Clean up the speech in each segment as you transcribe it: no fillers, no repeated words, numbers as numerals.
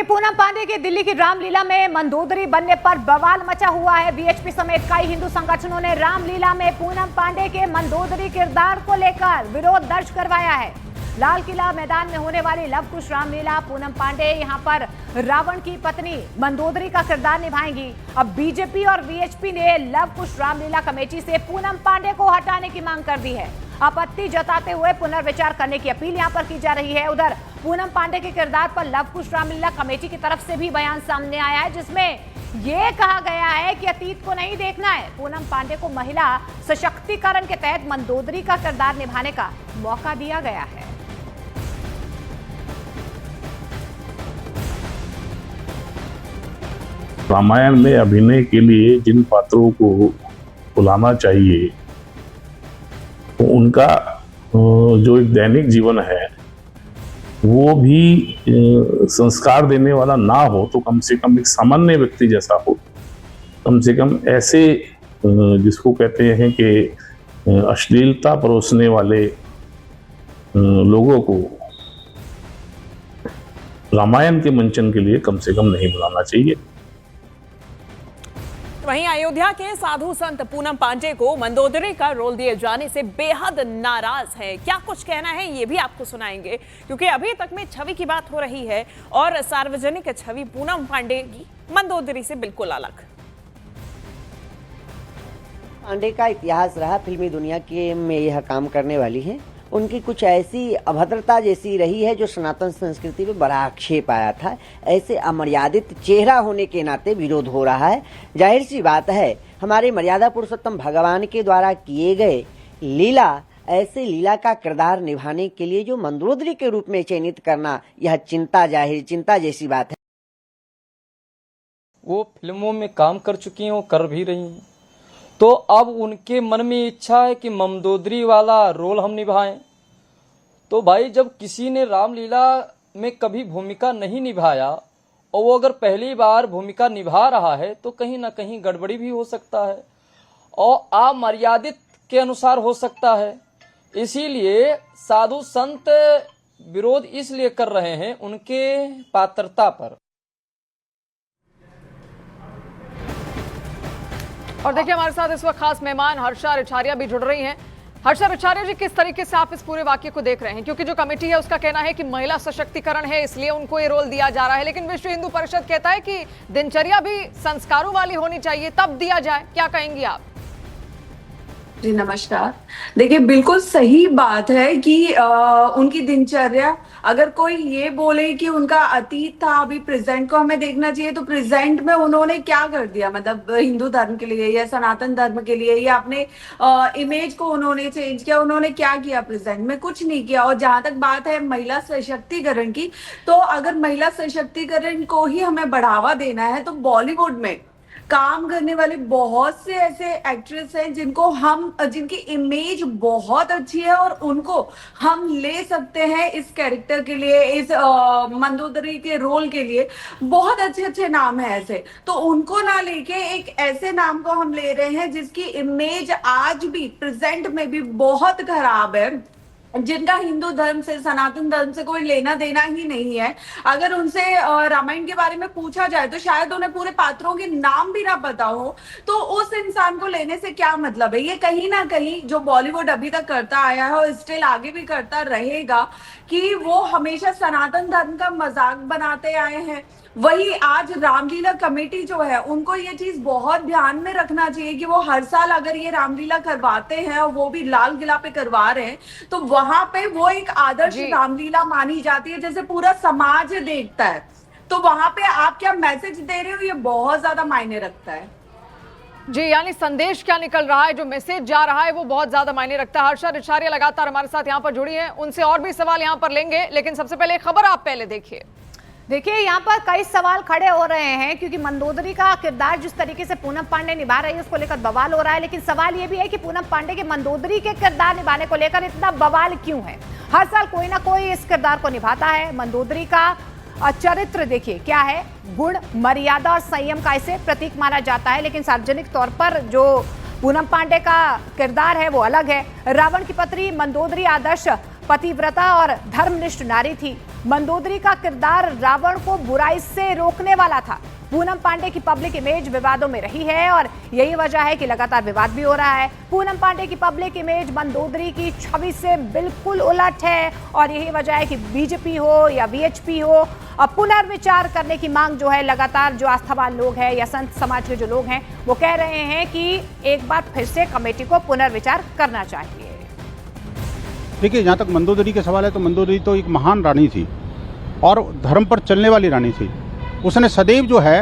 पूनम पांडे की दिल्ली की रामलीला में मंदोदरी बनने पर बवाल मचा हुआ है। बीएचपी समेत कई हिंदू संगठनों ने रामलीला में पूनम पांडे के मंदोदरी किरदार को लेकर विरोध दर्ज करवाया है। लाल किला मैदान में होने वाली लव कुश रामलीला, पूनम पांडे यहां पर रावण की पत्नी मंदोदरी का किरदार निभाएंगी। अब बीजेपी और बीएचपी ने लव कुश रामलीला कमेटी से पूनम पांडे को हटाने की मांग कर दी है। आपत्ति जताते हुए पुनर्विचार करने की अपील यहां पर की जा रही है। उधर पूनम पांडे के किरदार पर लव कुश रामलीला कमेटी की तरफ से भी बयान सामने आया है, जिसमें यह कहा गया है कि अतीत को नहीं देखना है। पूनम पांडे को महिला सशक्तिकरण के तहत मंदोदरी का किरदार निभाने का मौका दिया गया है। रामायण में अभिनय के लिए जिन पात्रों को बुलाना चाहिए तो उनका जो एक दैनिक जीवन है वो भी संस्कार देने वाला ना हो तो कम से कम एक सामान्य व्यक्ति जैसा हो। कम से कम ऐसे जिसको कहते हैं कि अश्लीलता परोसने वाले लोगों को रामायण के मंचन के लिए कम से कम नहीं बुलाना चाहिए। वहीं अयोध्या के साधु संत पूनम पांडे को मंदोदरी का रोल दिए जाने से बेहद नाराज है। क्या कुछ कहना है ये भी आपको सुनाएंगे, क्योंकि अभी तक में छवि की बात हो रही है और सार्वजनिक छवि पूनम पांडे की मंदोदरी से बिल्कुल अलग। पांडे का इतिहास रहा, फिल्मी दुनिया के में यह काम करने वाली है। उनकी कुछ ऐसी अभद्रता जैसी रही है जो सनातन संस्कृति में बड़ा आक्षेप आया था। ऐसे अमर्यादित चेहरा होने के नाते विरोध हो रहा है। जाहिर सी बात है, हमारे मर्यादा पुरुषोत्तम भगवान के द्वारा किए गए लीला, ऐसे लीला का किरदार निभाने के लिए जो मंदोदरी के रूप में चयनित करना, यह चिंता जैसी बात है। वो फिल्मों में काम कर चुकी हैं, वो कर भी रही हैं, तो अब उनके मन में इच्छा है कि मंदोदरी वाला रोल हम निभाएं। तो भाई, जब किसी ने रामलीला में कभी भूमिका नहीं निभाया और वो अगर पहली बार भूमिका निभा रहा है तो कहीं ना कहीं गड़बड़ी भी हो सकता है और अमर्यादित के अनुसार हो सकता है। इसीलिए साधु संत विरोध इसलिए कर रहे हैं उनके पात्रता पर। और देखिए, हमारे साथ इस वक्त खास मेहमान हर्षा रिछारिया भी जुड़ रही हैं। हर्षा रिछारिया जी, किस तरीके से आप इस पूरे वाक्य को देख रहे हैं? क्योंकि जो कमेटी है उसका कहना है कि महिला सशक्तिकरण है, इसलिए उनको ये रोल दिया जा रहा है, लेकिन विश्व हिंदू परिषद कहता है कि दिनचर्या भी संस्कारों वाली होनी चाहिए तब दिया जाए। क्या कहेंगी आप? जी नमस्कार। देखिए, बिल्कुल सही बात है कि उनकी दिनचर्या, अगर कोई ये बोले कि उनका अतीत था, अभी प्रेजेंट को हमें देखना चाहिए, तो प्रेजेंट में उन्होंने क्या कर दिया, मतलब हिंदू धर्म के लिए या सनातन धर्म के लिए, या अपने इमेज को उन्होंने चेंज किया, उन्होंने क्या किया? प्रेजेंट में कुछ नहीं किया। और जहां तक बात है महिला सशक्तिकरण की, तो अगर महिला सशक्तिकरण को ही हमें बढ़ावा देना है तो बॉलीवुड में काम करने वाले बहुत से ऐसे एक्ट्रेस हैं जिनकी इमेज बहुत अच्छी है और उनको हम ले सकते हैं इस कैरेक्टर के लिए, इस मंदोदरी के रोल के लिए। बहुत अच्छे अच्छे नाम है ऐसे, तो उनको ना लेके एक ऐसे नाम को हम ले रहे हैं जिसकी इमेज आज भी प्रेजेंट में भी बहुत खराब है, जिनका हिंदू धर्म से, सनातन धर्म से कोई लेना देना ही नहीं है। अगर उनसे रामायण के बारे में पूछा जाए तो शायद उन्हें पूरे पात्रों के नाम भी ना पता हो, तो उस इंसान को लेने से क्या मतलब है? ये कहीं ना कहीं जो बॉलीवुड अभी तक करता आया है और स्टिल आगे भी करता रहेगा कि वो हमेशा सनातन धर्म का मजाक बनाते आए हैं। वही आज रामलीला कमेटी जो है, उनको ये चीज बहुत ध्यान में रखना चाहिए कि वो हर साल अगर ये रामलीला करवाते हैं और वो भी लाल किला पे करवा रहे हैं, तो वहां पे वो एक आदर्श रामलीला मानी जाती है, जैसे पूरा समाज देखता है। तो वहां पे आप क्या मैसेज दे रहे हो, ये बहुत ज्यादा मायने रखता है। जी, यानी संदेश क्या निकल रहा है, जो मैसेज जा रहा है वो बहुत ज्यादा मायने रखता है। हर्षा रिछारिया लगातार हमारे साथ यहाँ पर जुड़ी है, उनसे और भी सवाल यहाँ पर लेंगे, लेकिन सबसे पहले खबर आप पहले देखिए। यहाँ पर कई सवाल खड़े हो रहे हैं, क्योंकि मंदोदरी का किरदार जिस तरीके से पूनम पांडे निभा रही है उसको लेकर बवाल हो रहा है। लेकिन सवाल ये भी है कि पूनम पांडे के मंदोदरी के किरदार निभाने को लेकर इतना बवाल क्यों है? हर साल कोई ना कोई इस किरदार को निभाता है। मंदोदरी का चरित्र देखिए क्या है, गुण, मर्यादा और संयम का इसे प्रतीक माना जाता है। लेकिन सार्वजनिक तौर पर जो पूनम पांडे का किरदार है वो अलग है। रावण की पत्नी मंदोदरी आदर्श पतिव्रता और धर्मनिष्ठ नारी थी। मंदोदरी का किरदार रावण को बुराई से रोकने वाला था। पूनम पांडे की पब्लिक इमेज विवादों में रही है और यही वजह है कि लगातार विवाद भी हो रहा है। पूनम पांडे की पब्लिक इमेज मंदोदरी की छवि से बिल्कुल उलट है और यही वजह है कि बीजेपी हो या वीएचपी हो, अब पुनर्विचार करने की मांग जो है लगातार जो आस्थावान लोग हैं या संत समाज के जो लोग हैं वो कह रहे हैं कि एक बार फिर से कमेटी को पुनर्विचार करना चाहिए। देखिए, जहाँ तक मंदोदरी का सवाल है तो मंदोदरी तो एक महान रानी थी और धर्म पर चलने वाली रानी थी। उसने सदैव जो है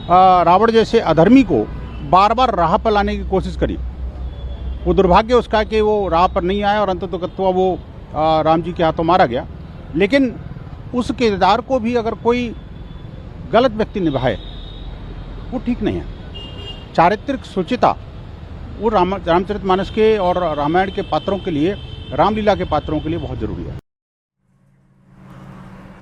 रावण जैसे अधर्मी को बार बार राह पर लाने की कोशिश करी। वो दुर्भाग्य उसका कि वो राह पर नहीं आया और अंततः वो राम जी के हाथों मारा गया। लेकिन उस किरदार को भी अगर कोई गलत व्यक्ति निभाए वो ठीक नहीं है। चारित्रिक शुचिता वो रामचरितमानस के और रामायण के पात्रों के लिए, रामलीला के पात्रों के लिए बहुत जरूरी है।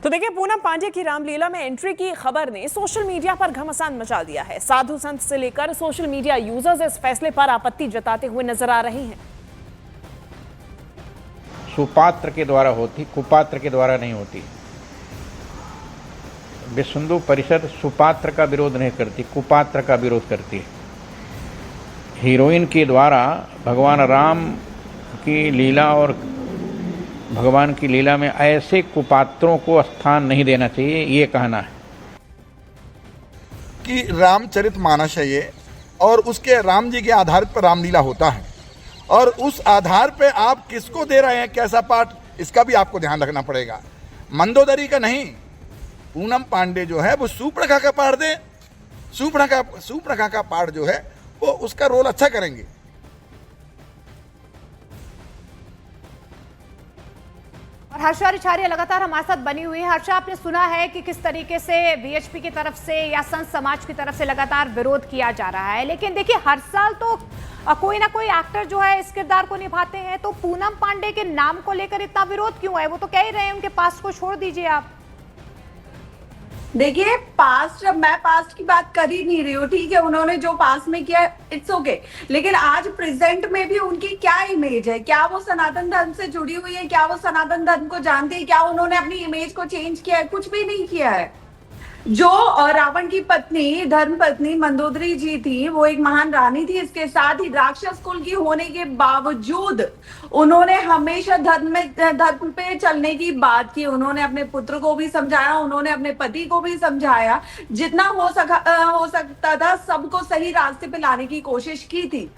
तो देखिए, पूनम पांडे की रामलीला में एंट्री की खबर ने सोशल मीडिया पर घमासान मचा दिया है। साधु संत से लेकर सोशल मीडिया यूजर्स इस फैसले पर आपत्ति जताते हुए नजर आ रहे हैं। सुपात्र के द्वारा होती, कुपात्र के द्वारा नहीं होती। विश्व हिंदू परिषद सुपात्र का विरोध नहीं करती, कुपात्र का विरोध करती है। हीरोइन के द्वारा भगवान राम की लीला और भगवान की लीला में ऐसे कुपात्रों को स्थान नहीं देना चाहिए, ये कहना है कि रामचरितमानस है ये, और उसके राम जी के आधार पर रामलीला होता है और उस आधार पे आप किसको दे रहे हैं, कैसा पाठ, इसका भी आपको ध्यान रखना पड़ेगा। मंदोदरी का नहीं, पूनम पांडे जो है वो सूर्पणखा का पाठ दे। सूर्पणखा का पाठ जो है वो उसका रोल अच्छा करेंगे। और हर्षा रिछारिया लगातार हमारे साथ बनी हुई है। हर्षा, आपने सुना है कि किस तरीके से वीएचपी की तरफ से या संत समाज की तरफ से लगातार विरोध किया जा रहा है, लेकिन देखिए हर साल तो कोई ना कोई एक्टर जो है इस किरदार को निभाते हैं, तो पूनम पांडे के नाम को लेकर इतना विरोध क्यों है? वो तो कह ही रहे हैं उनके पास्ट को छोड़ दीजिए आप। देखिए, पास्ट, मैं पास्ट की बात कर ही नहीं रही हूँ, ठीक है, उन्होंने जो पास्ट में किया इट्स ओके, लेकिन आज प्रेजेंट में भी उनकी क्या इमेज है? क्या वो सनातन धर्म से जुड़ी हुई है? क्या वो सनातन धर्म को जानती है? क्या उन्होंने अपनी इमेज को चेंज किया है? कुछ भी नहीं किया है। जो रावण की पत्नी, धर्म पत्नी मंदोदरी जी थी, वो एक महान रानी थी। इसके साथ ही राक्षस कुल की होने के बावजूद उन्होंने हमेशा धर्म पे चलने की बात की। उन्होंने अपने पुत्र को भी समझाया, उन्होंने अपने पति को भी समझाया, जितना हो सकता था सबको सही रास्ते पे लाने की कोशिश की थी।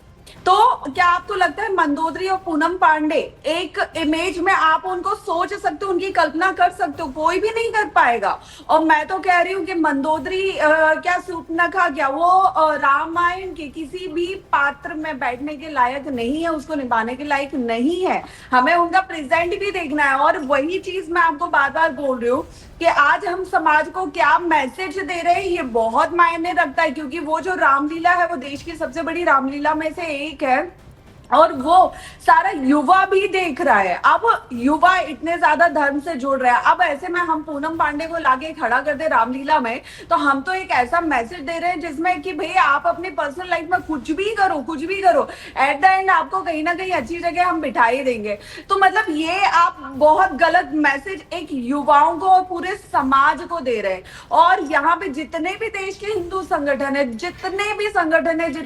तो क्या आपको लगता है मंदोदरी और पूनम पांडे एक इमेज में आप उनको सोच सकते हो, उनकी कल्पना कर सकते हो? कोई भी नहीं कर पाएगा। और मैं तो कह रही हूँ कि मंदोदरी क्या सूर्पणखा, क्या वो रामायण के किसी भी पात्र में बैठने के लायक नहीं है, उसको निभाने के लायक नहीं है। हमें उनका प्रेजेंट भी देखना है। और वही चीज मैं आपको बार बार बोल रही हूँ कि आज हम समाज को क्या मैसेज दे रहे हैं, ये बहुत मायने रखता है, क्योंकि वो जो रामलीला है वो देश की सबसे बड़ी रामलीला में से एक है और वो सारा युवा भी देख रहा है। अब युवा इतने ज्यादा धर्म से जुड़ रहा है। अब ऐसे में हम पूनम पांडे को लाके खड़ा कर दे रामलीला में, तो हम तो एक ऐसा मैसेज दे रहे हैं जिसमें कि भाई आप अपनी पर्सनल लाइफ में कुछ भी करो, एट द एंड आपको कहीं ना कहीं अच्छी जगह हम बिठा ही देंगे। तो मतलब ये आप बहुत गलत मैसेज एक युवाओं को और पूरे समाज को दे रहे हैं। और यहाँ पे जितने भी देश के हिंदू संगठन है, जितने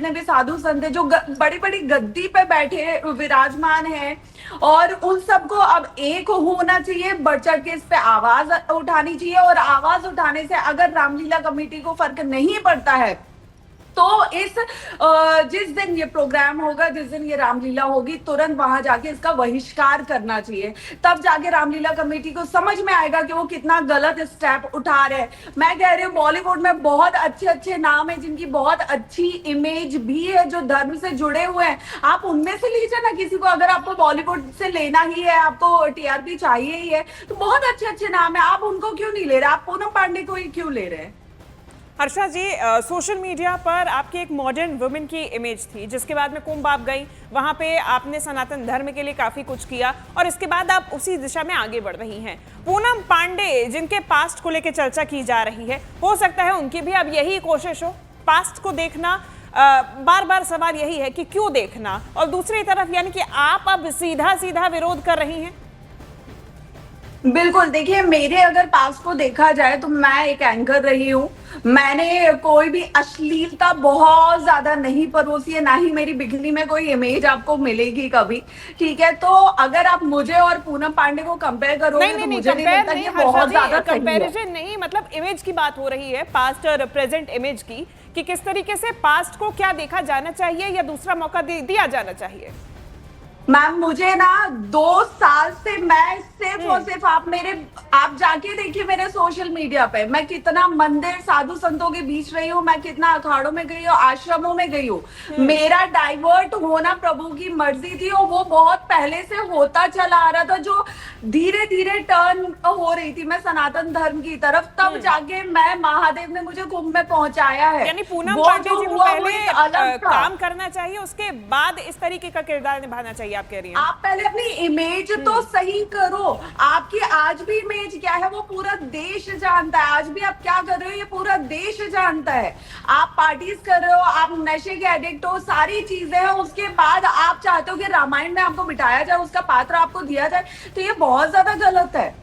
भी साधु संत है, जो बड़ी बड़ी गद्दी पे बैठे विराजमान है, और उन सबको अब एक होना चाहिए, बढ़ चढ़ के इस पे आवाज उठानी चाहिए। और आवाज उठाने से अगर रामलीला कमेटी को फर्क नहीं पड़ता है तो जिस दिन ये प्रोग्राम होगा, जिस दिन ये रामलीला होगी, तुरंत वहां जाके इसका बहिष्कार करना चाहिए। तब जाके रामलीला कमेटी को समझ में आएगा कि वो कितना गलत स्टेप उठा रहे हैं। मैं कह रही हूँ बॉलीवुड में बहुत अच्छे नाम है जिनकी बहुत अच्छी इमेज भी है, जो धर्म से जुड़े हुए हैं। आप उनमें से लीजिए ना किसी को, अगर आपको बॉलीवुड से लेना ही है, आपको टीआरपी चाहिए ही है, तो बहुत अच्छे नाम है, आप उनको क्यों नहीं ले रहे? आप पूनम पांडे को ही क्यों ले रहे हैं? हर्षा जी, सोशल मीडिया पर आपकी एक मॉडर्न वुमेन की इमेज थी, जिसके बाद में कुंभ आप गई, वहां पे आपने सनातन धर्म के लिए काफी कुछ किया और इसके बाद आप उसी दिशा में आगे बढ़ रही हैं। पूनम पांडे जिनके पास्ट को लेकर चर्चा की जा रही है, हो सकता है उनकी भी अब यही कोशिश हो, पास्ट को देखना। बार बार सवाल यही है कि क्यों देखना, और दूसरी तरफ यानी कि आप अब सीधा विरोध कर रही हैं। बिल्कुल, देखिए मेरे अगर पास्ट को देखा जाए तो मैं एक एंकर रही हूँ। मैंने कोई भी अश्लीलता बहुत ज्यादा नहीं परोसी है, ना ही मेरी बिगनी में कोई इमेज आपको मिलेगी कभी। ठीक है, तो अगर आप मुझे और पूनम पांडे को कंपेयर करोगे नहीं तो नहीं नहीं, मुझे नहीं कंपेयर लगता नहीं ये हर्षा बहुत जी, ज्यादा सही है। कंपैरिजन नहीं, मतलब इमेज की बात हो रही है, पास्ट और प्रेजेंट इमेज की, कि किस तरीके से पास्ट को क्या देखा जाना चाहिए या दूसरा मौका दिया जाना चाहिए। मैम मुझे ना 2 साल से मैं सिर्फ और सिर्फ आप जाके देखिए मेरे सोशल मीडिया पे मैं कितना मंदिर साधु संतों के बीच रही हूँ, मैं कितना अखाड़ों में गई हूँ, आश्रमों में गई हूँ। मेरा डाइवर्ट होना प्रभु की मर्जी थी और वो बहुत पहले से होता चला आ रहा था, जो धीरे धीरे टर्न हो रही थी मैं सनातन धर्म की तरफ, तब जाके मैं महादेव ने मुझे कुंभ में पहुंचाया है। यानी पूनम वो पांडे जो जी को हुआ वो पहले एक अलग था। काम करना चाहिए, उसके बाद इस तरीके का किरदार निभाना चाहिए, आप कह रही हैं। आप पहले अपनी इमेज तो सही करो। आपकी आज भी इमेज क्या है वो पूरा देश जानता है। आज भी आप क्या कर रहे हो ये पूरा देश जानता है। आप पार्टीज कर रहे हो, आप नशे के एडिक्ट हो, सारी चीजें हैं, उसके बाद आप चाहते हो कि रामायण में आपको बिठाया जाए, उसका पात्र आपको दिया जाए, तो ये बहुत ज्यादा गलत है।